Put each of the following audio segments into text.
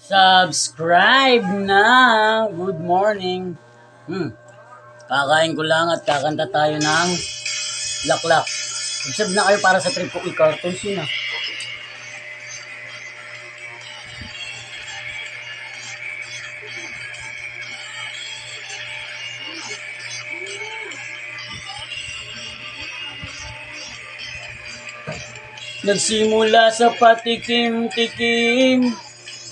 Subscribe na! Good morning! Kakain ko lang at kakanta tayo ng laklak. Subscribe na kayo para sa trip ko i-cartoons yun ah. Nagsimula sa patikim-tikim,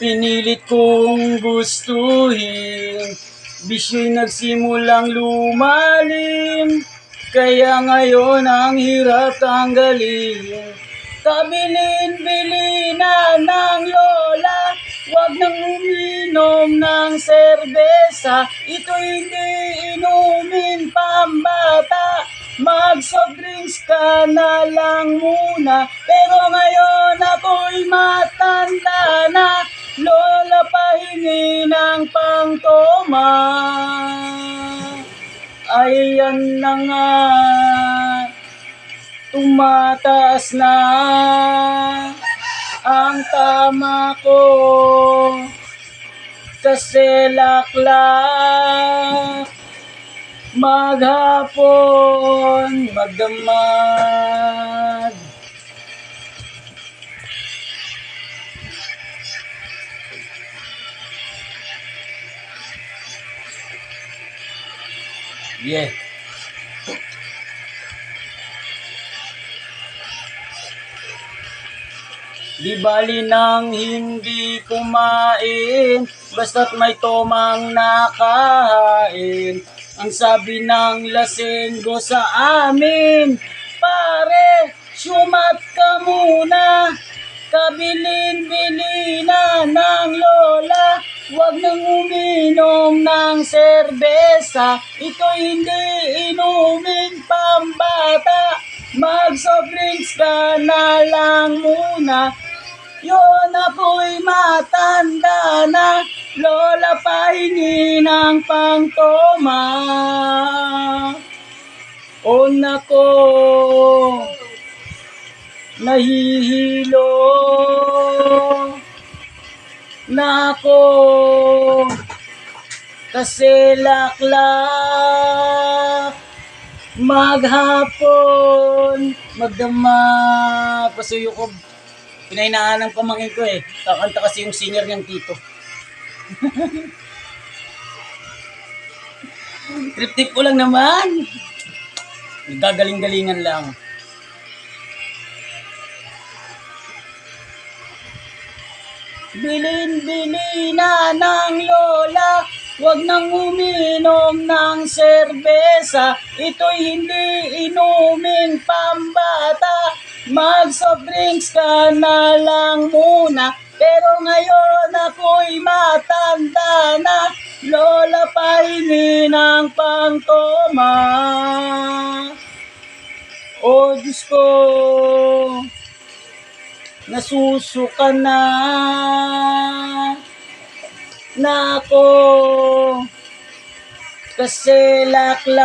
pinilit kong gustuhin. Bisyo'y nagsimulang lumalim, kaya ngayon ang hirap tanggalin. Kabilin-bilinan ng lola, wag nang uminom ng serbesa. Ito hindi inumin pambata, mag-soft drinks ka na lang muna. Pero ngayon ako'y matanda na, lola pahingi ng pangtoma. Ayan na nga, tumataas na ang tama ko, kasi laklak maghapon magdamag. Yeah. Di bali nang hindi kumain, basta't may tomang nakahain. Ang sabi ng lasenggo sa amin, pare, sumat ka muna. Kabilin-bilinan ng lola, wag nang uminom ng serbesa. Ito hindi inuming pambata, mag-soft drinks ka na lang muna. Yun ako'y matanda na, lola pahingi ng pangtoma. O nako, nahihilo nako, kasi laklak maghapon magdamag. Pasuyo ko, pinahinaan ng pamangkin ko eh. Kakanta kasi yung singer niyang tito. Trip-tip ko lang naman. Gagaling-galingan lang. Bilin-bilina ng lola, wag nang uminom ng serbesa. Ito'y hindi inuming pambata, mag-soft drinks ka na lang muna. Pero ngayon ako'y matanda na, lola pahingi ng pangtoma. O Diyos ko, nasusuka na nako, kasi laklak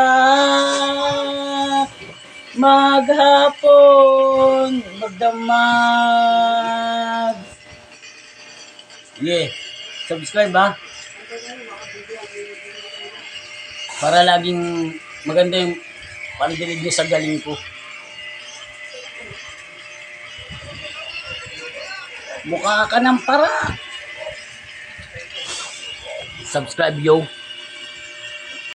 maghapon magdamag. Yeah, subscribe ha, para laging maganda yung pandinig niyo sa galing ko. Mukha ka ng para. Subscribe yo.